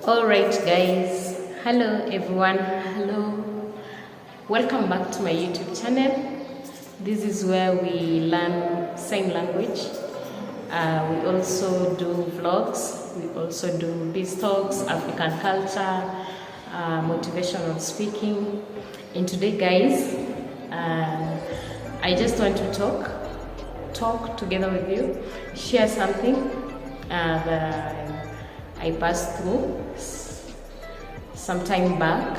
All right, guys. Hello, everyone. Hello. Welcome back to my YouTube channel. This is where we learn sign language. We also do vlogs. We also do biz talks, African culture, motivational speaking. And today, guys, I just want to talk together with you, share something that I passed through some time back.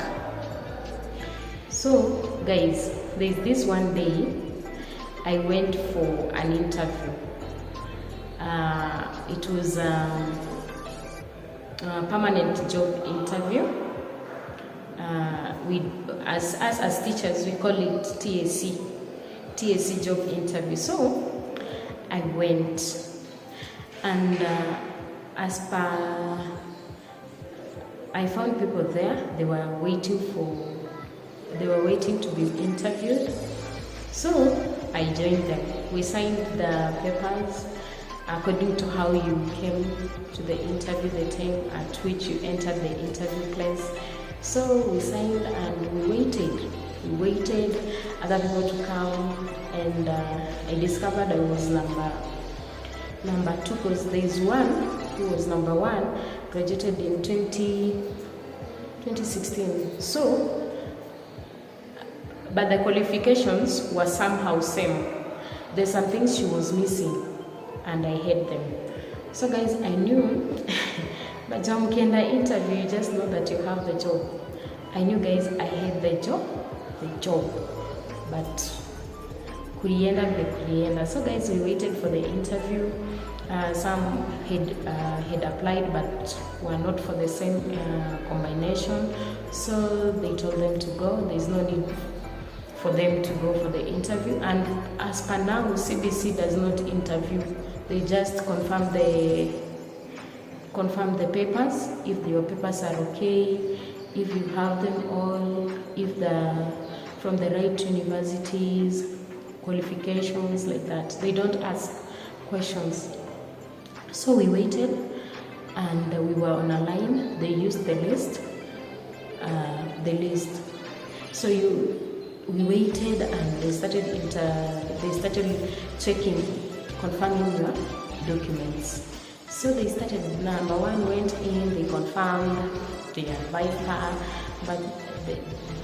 So guys, there's this one day I went for an interview. It was a permanent job interview. As teachers, we call it TAC job interview. So I went, and I found people there. They were waiting to be interviewed. So I joined them. We signed the papers according to how you came to the interview, the time at which you entered the interview place. So we signed and we waited other people to come, and I discovered I was number two, because there is one who was number one, graduated in 2016. So, but the qualifications were somehow same. There's some things she was missing, and I had them. So guys, I knew, but mkienda interview, you just know that you have the job. I knew, guys, I had the job, but kulienda. So guys, we waited for the interview. Some had applied but were not for the same combination, so they told them to go. There's no need for them to go for the interview, and as per now, CBC does not interview. They just confirm the papers, if your papers are okay, if you have them all, if from the right universities, qualifications, like that. They don't ask questions. So we waited, and we were on a line. They used the list. So we waited, and they started checking, confirming your documents. So they started. Number one went in. They confirmed. They advised her, but the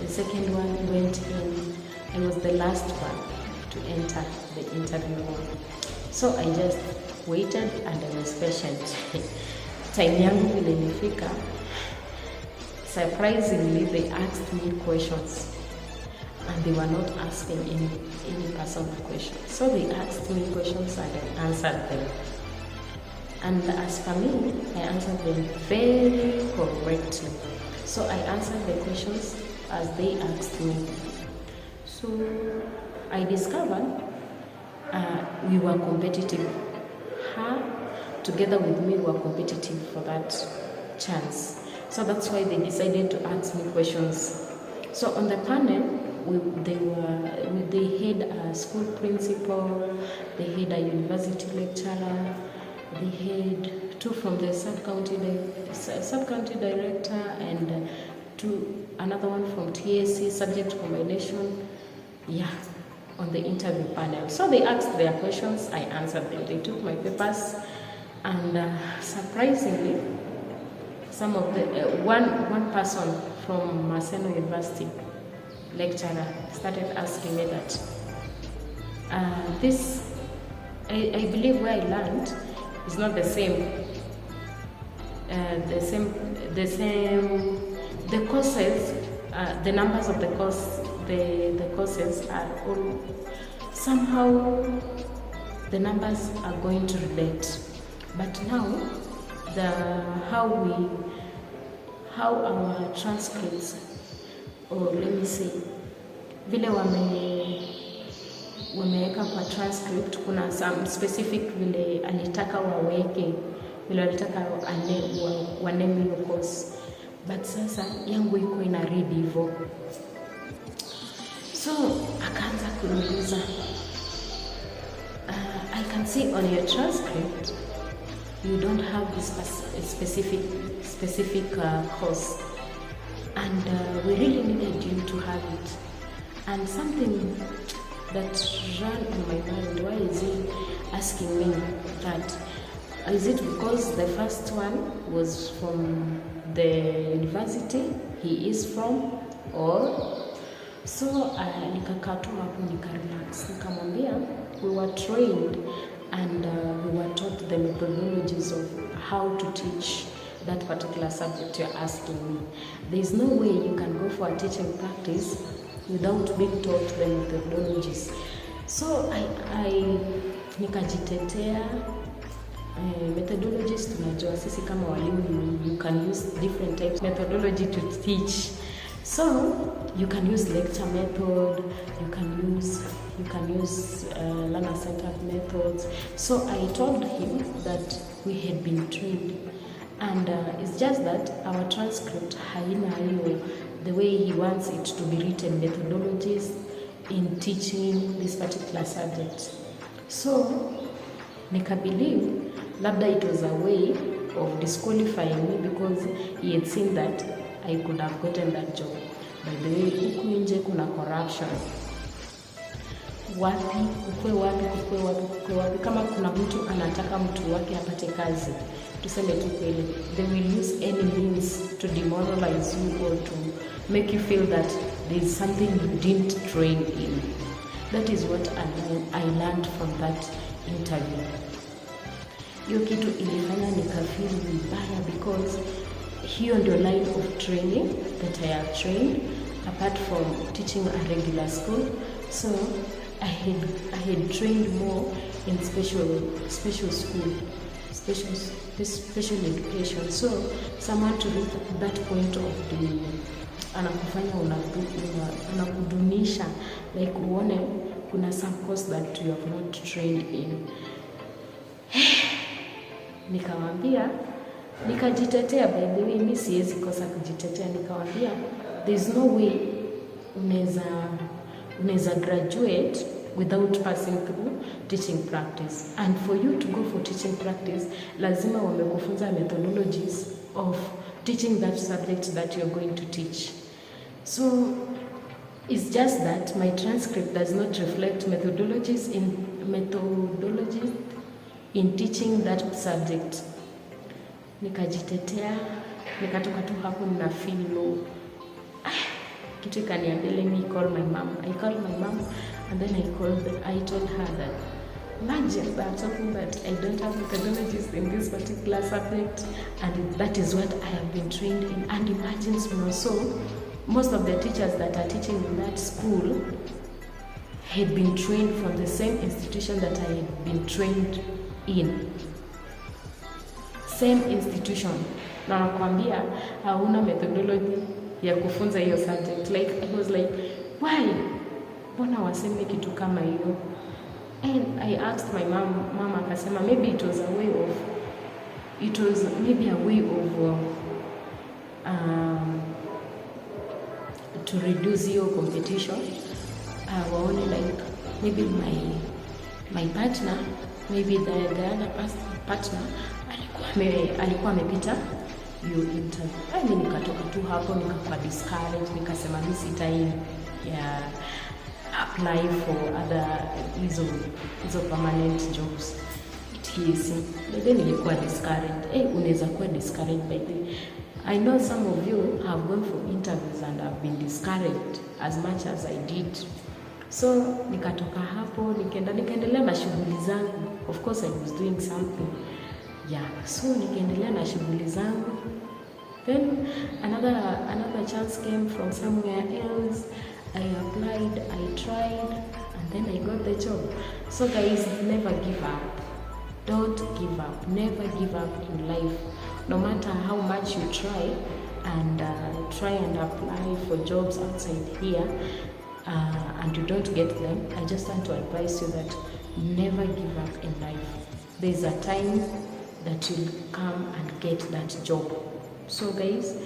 second one went in. I was the last one to enter the interview room. So I just waited, and I was patient. Time yangu ilinifika. Surprisingly, they asked me questions, and they were not asking any personal questions. So they asked me questions, and I answered them. And as for me, I answered them very correctly. So I answered the questions as they asked me. So I discovered we were competitive. Her, together with me, were competitive for that chance. So that's why they decided to ask me questions. So on the panel, they had a school principal, they had a university lecturer, they had two from the sub-county director, and another one from TAC, subject combination. Yeah, on the interview panel. So they asked their questions, I answered them. They took my papers, and surprisingly, some of the one person from Maseno University, lecturer, started asking me that this, I believe where I learned is not the same. The courses, the numbers of the course. The courses are all somehow, the numbers are going to relate, but now how our transcripts, or let me say, vile wameweka kwa transcript, kuna some specific vile alitaka waweke, vile alitaka waneme hiyo course, but sasa yangu iko ina read hivyo. So akaanza kuniuliza, I can see on your transcript you don't have this specific course, and we really needed you to have it. And something that ran in my mind, why is he asking me that? Is it because the first one was from the university he is from, or so? Nikakaa tu hapo nikarelax, nikamwambia we were trained and we were taught the methodologies of how to teach that particular subject you're asking me. There is no way you can go for a teaching practice without being taught the methodologies. So I nikajitetea. Methodologies tunajua sisi kama walimu, you can use different types methodology to teach. So you can use lecture method, you can use learner-centered methods. So I told him that we had been trained, and it's just that our transcript haina hiyo the way he wants it to be written, methodologies in teaching this particular subject. So nikabelieve labda it was a way of disqualifying me because he had seen that I could have gotten that job. By the way, huku nje kuna corruption. Kukwe wapi. Kama kuna mtu anataka mtu wake apate kazi, tuseme tu kweli, they will use any means to demoralize you or to make you feel that there is something you didn't train in. That is what I learned from that interview. Hiyo kitu ilifanya nikafeel vibaya because hiyo ndio line of training that I have trained apart from teaching a regular school. So I had trained more in special school, special education. So someone to reach that point of the anakufanya anakudunisha, like uone kuna some course that you have not trained in. Nikajitetea. By the way, mimi siwezi kosa kujitetea. Nikamwambia there's no way unaweza graduate without passing through teaching practice, and for you to go for teaching practice lazima wamekufunza methodologies of teaching that subject that you're going to teach. So it's just that my transcript does not reflect methodologies in teaching that subject. Nikajitetea, nikatoka tu hapo na feel low. Kitu ikaniambia, let me call my mom. I called my mom, and then I told her that imagine that something that I don't have methodologies in this particular subject, and that is what I have been trained in. And imagine also, most of the teachers that are teaching in that school had been trained from the same institution that I had been trained in. Same institution. Na nakwambia hauna methodology ya kufunza hiyo subject. Like I was like, why? Mbona waseme kitu kama hiyo? And I asked my mom akasema maybe it was a way of to reduce your competition. Waone like maybe my partner, maybe the other partner alikuwa amepita hiyo interview. Mimi nikatoka tu hapo nikakuwa discouraged, nikasema mimi sitai apply for other hizo permanent jobs. But then nilikuwa discouraged. Unaweza kuwa discouraged by the I know some of you have gone for interviews and have been discouraged as much as I did. So nikatoka hapo nikaendelea na shughuli zangu. Of course I was doing something. So nikaendelea na shughuli zangu. Then another chance came from somewhere else. I applied, I tried, and then I got the job. So guys, never give up. Don't give up. Never give up in life. No matter how much you try and apply for jobs outside here, and you don't get them, I just want to advise you that never give up in life. There's a time that you'll come and get that job. So guys,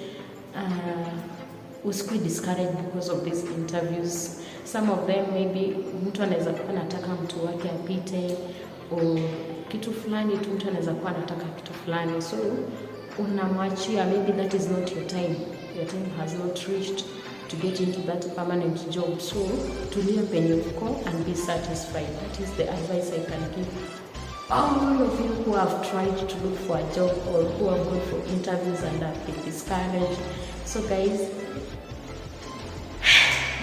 usikuwe discouraged because of these interviews. Some of them maybe mtu anaweza kuwa anataka mtu wake apite, or kitu fulani tu, mtu anaweza kuwa anataka kitu fulani, so unamwachia, maybe that is not your time has not reached to get into that permanent job. So tulia penye uko and be satisfied. That is the advice I can give all of you who have tried to look for a job or who have gone for interviews and have been discouraged. So guys,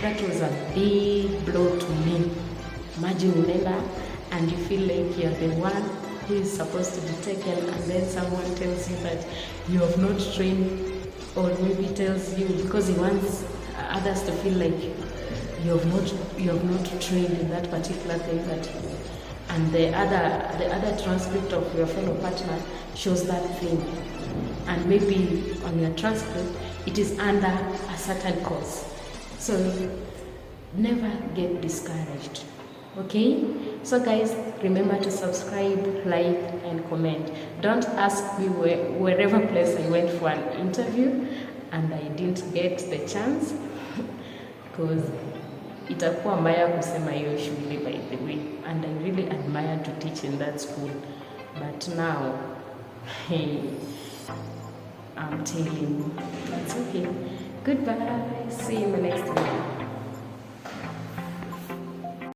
that was a big blow to me. Imagine unaenda and you feel like you're the one who is supposed to be taken, and then someone tells you that you have not trained, or maybe tells you because he wants others to feel like you have not trained in that particular thing, that and the other transcript of your fellow partner shows that thing, and maybe on your transcript it is under a certain course. So never get discouraged. Okay, so guys, remember to subscribe, like and comment. Don't ask me wherever place I went for an interview and I didn't get the chance because itakuwa mbaya kusema hiyo shule, by the way, and I really admire to teach in that school, but now hey, I'm telling you, it's okay. Goodbye, see you in the next video.